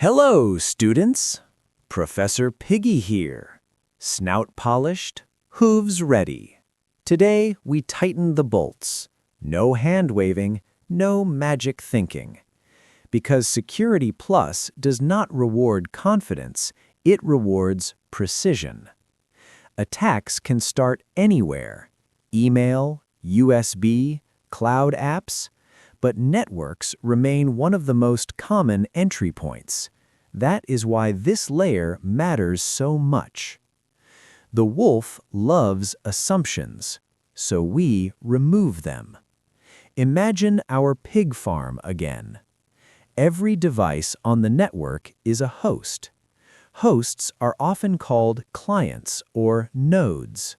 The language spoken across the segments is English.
Hello, students. Professor Piggy here. Snout polished, hooves ready. Today, we tighten the bolts. No hand-waving, no magic thinking. Because Security Plus does not reward confidence, it rewards precision. Attacks can start anywhere: email, USB, cloud apps. But networks remain one of the most common entry points. That is why this layer matters so much. The wolf loves assumptions, so we remove them. Imagine our pig farm again. Every device on the network is a host. Hosts are often called clients or nodes.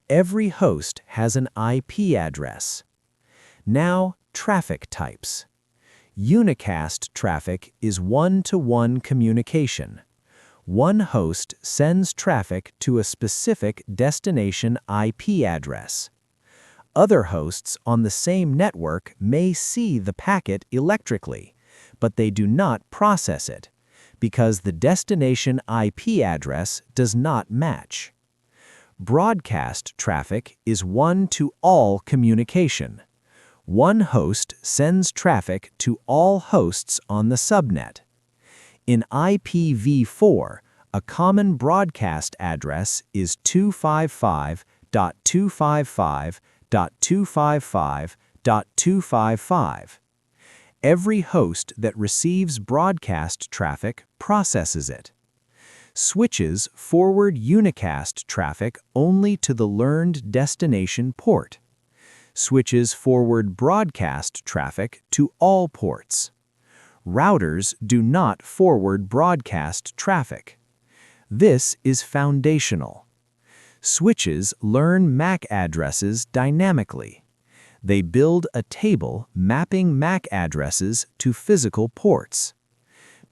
Every host has an IP address. Now, traffic types. Unicast traffic is one-to-one communication. One host sends traffic to a specific destination IP address. Other hosts on the same network may see the packet electrically, but they do not process it, because the destination IP address does not match. Broadcast traffic is one-to-all communication. One host sends traffic to all hosts on the subnet. In IPv4, a common broadcast address is 255.255.255.255. Every host that receives broadcast traffic processes it. Switches forward unicast traffic only to the learned destination port. Switches forward broadcast traffic to all ports. Routers do not forward broadcast traffic. This is foundational. Switches learn MAC addresses dynamically. They build a table mapping MAC addresses to physical ports.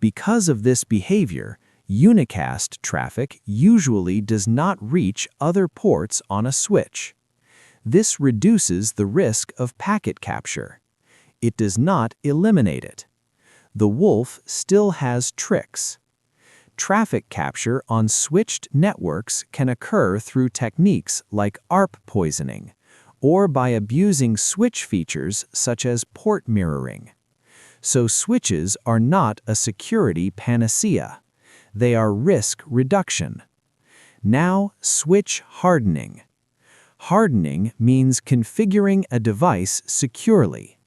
Because of this behavior, unicast traffic usually does not reach other ports on a switch. This reduces the risk of packet capture. It does not eliminate it. The wolf still has tricks. Traffic capture on switched networks can occur through techniques like ARP poisoning, or by abusing switch features such as port mirroring. So switches are not a security panacea. They are risk reduction. Now, switch hardening. Hardening means configuring a device securely.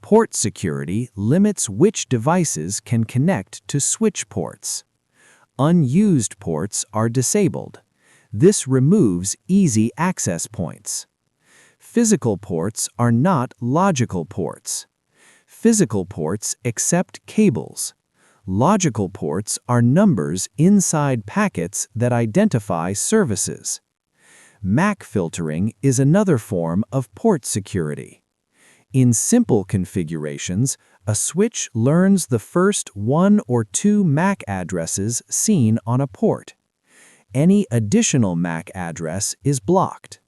Port security limits which devices can connect to switch ports. Unused ports are disabled. This removes easy access points. Physical ports are not logical ports. Physical ports accept cables. Logical ports are numbers inside packets that identify services. MAC filtering is another form of port security. In simple configurations, a switch learns the first one or two MAC addresses seen on a port. Any additional MAC address is blocked.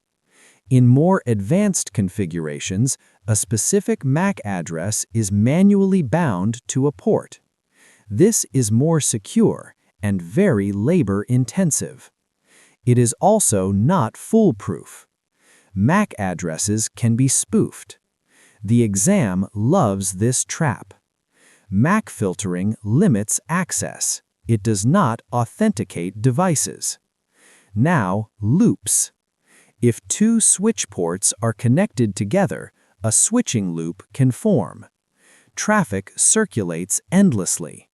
In more advanced configurations, a specific MAC address is manually bound to a port. This is more secure and very labor-intensive. It is also not foolproof. MAC addresses can be spoofed. The exam loves this trap. MAC filtering limits access. It does not authenticate devices. Now, loops. If two switch ports are connected together, a switching loop can form. Traffic circulates endlessly.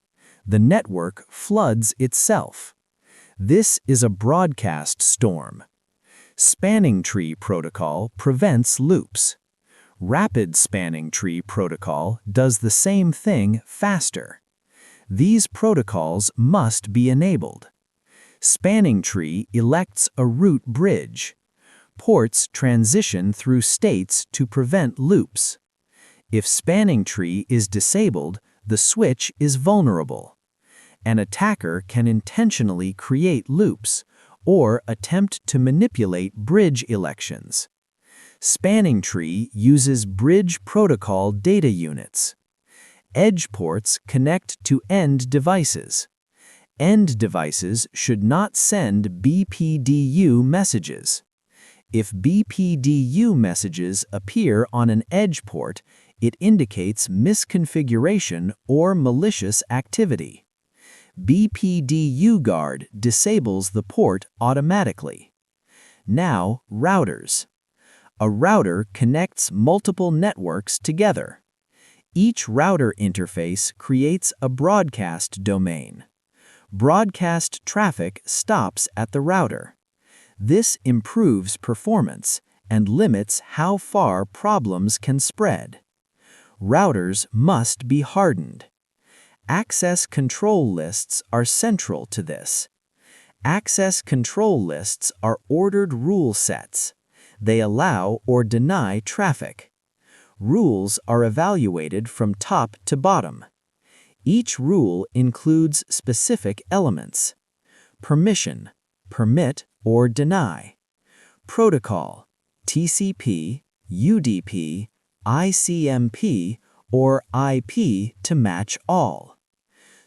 The network floods itself. This is a broadcast storm. Spanning tree protocol prevents loops. Rapid spanning tree protocol does the same thing faster. These protocols must be enabled. Spanning tree elects a root bridge. Ports transition through states to prevent loops. If spanning tree is disabled, the switch is vulnerable. An attacker can intentionally create loops or attempt to manipulate bridge elections. Spanning tree uses bridge protocol data units. Edge ports connect to end devices. End devices should not send BPDU messages. If BPDU messages appear on an edge port, it indicates misconfiguration or malicious activity. BPDU guard disables the port automatically. Now, routers. A router connects multiple networks together. Each router interface creates a broadcast domain. Broadcast traffic stops at the router. This improves performance and limits how far problems can spread. Routers must be hardened. Access control lists are central to this. Access control lists are ordered rule sets. They allow or deny traffic. Rules are evaluated from top to bottom. Each rule includes specific elements: permission, permit or deny; protocol, TCP, UDP, ICMP, or IP to match all;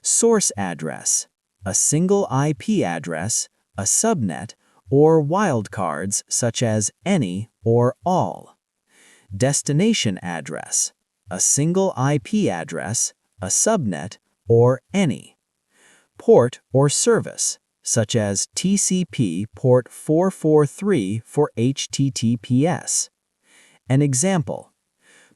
source address, a single IP address, a subnet, or wildcards such as any or all; destination address, a single IP address, a subnet, or any; port or service, such as TCP port 443 for HTTPS. An example: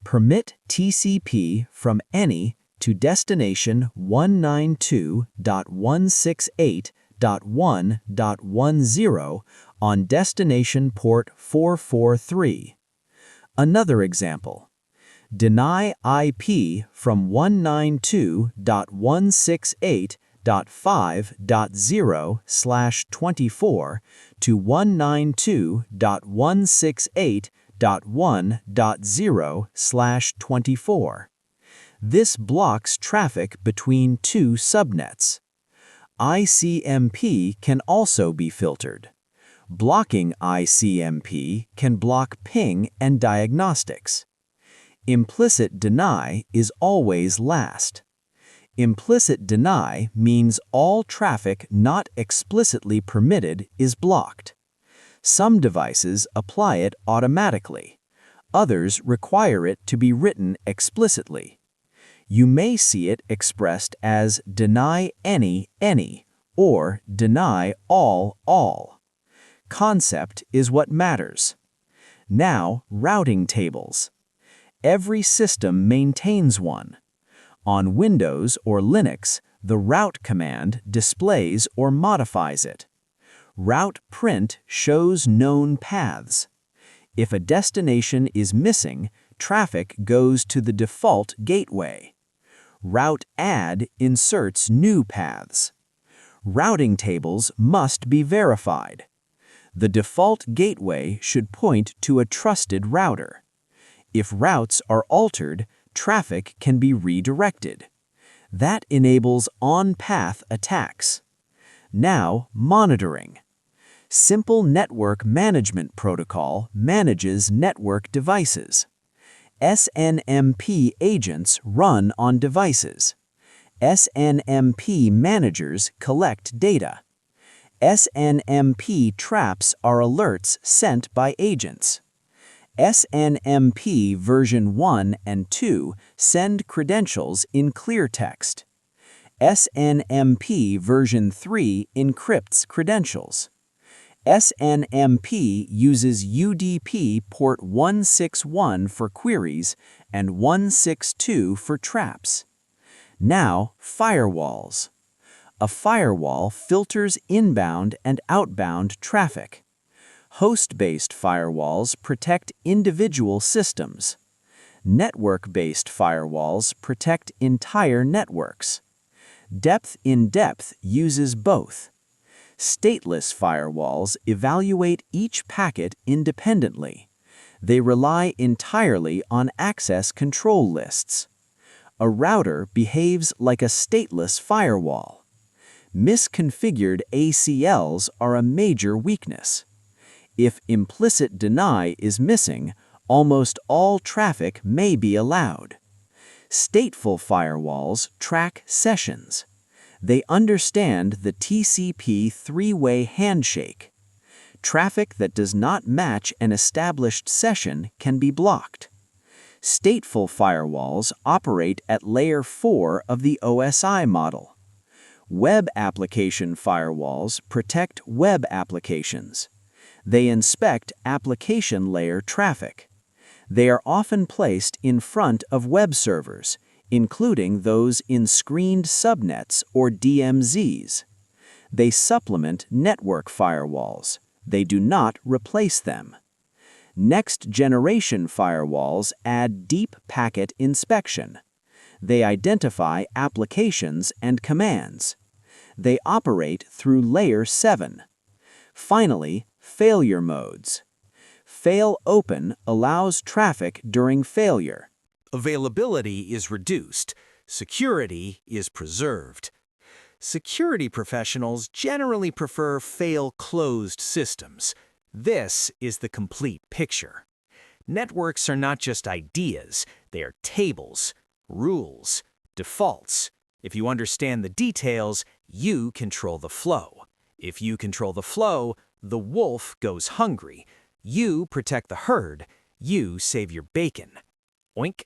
permit TCP from any to destination 192.168.1.10 on destination port 443. Another example: deny IP from 192.168.5.0/24 to 192.168.1.0/24. This blocks traffic between two subnets. ICMP can also be filtered. Blocking ICMP can block ping and diagnostics. Implicit deny is always last. Implicit deny means all traffic not explicitly permitted is blocked. Some devices apply it automatically. Others require it to be written explicitly. You may see it expressed as deny any or deny all. Concept is what matters. Now, routing tables. Every system maintains one. On Windows or Linux, the route command displays or modifies it. Route print shows known paths. If a destination is missing, traffic goes to the default gateway. Route add inserts new paths. Routing tables must be verified. The default gateway should point to a trusted router. If routes are altered, traffic can be redirected. That enables on-path attacks. Now, monitoring. Simple Network Management Protocol manages network devices. SNMP agents run on devices. SNMP managers collect data. SNMP traps are alerts sent by agents. SNMP version 1 and 2 send credentials in clear text. SNMP version 3 encrypts credentials. SNMP uses UDP port 161 for queries and 162 for traps. Now, firewalls. A firewall filters inbound and outbound traffic. Host-based firewalls protect individual systems. Network-based firewalls protect entire networks. Depth-in-depth uses both. Stateless firewalls evaluate each packet independently. They rely entirely on access control lists. A router behaves like a stateless firewall. Misconfigured ACLs are a major weakness. If implicit deny is missing, almost all traffic may be allowed. Stateful firewalls track sessions. They understand the TCP three-way handshake. Traffic that does not match an established session can be blocked. Stateful firewalls operate at layer 4 of the OSI model. Web application firewalls protect web applications. They inspect application layer traffic. They are often placed in front of web servers, including those in screened subnets or DMZs. They supplement network firewalls. They do not replace them. Next-generation firewalls add deep packet inspection. They identify applications and commands. They operate through layer 7. Finally, failure modes. Fail open allows traffic during failure. Availability is reduced. Security is preserved. Security professionals generally prefer fail-closed systems. This is the complete picture. Networks are not just ideas, they are tables, rules, defaults. If you understand the details, you control the flow. If you control the flow, the wolf goes hungry. You protect the herd. You save your bacon. Oink.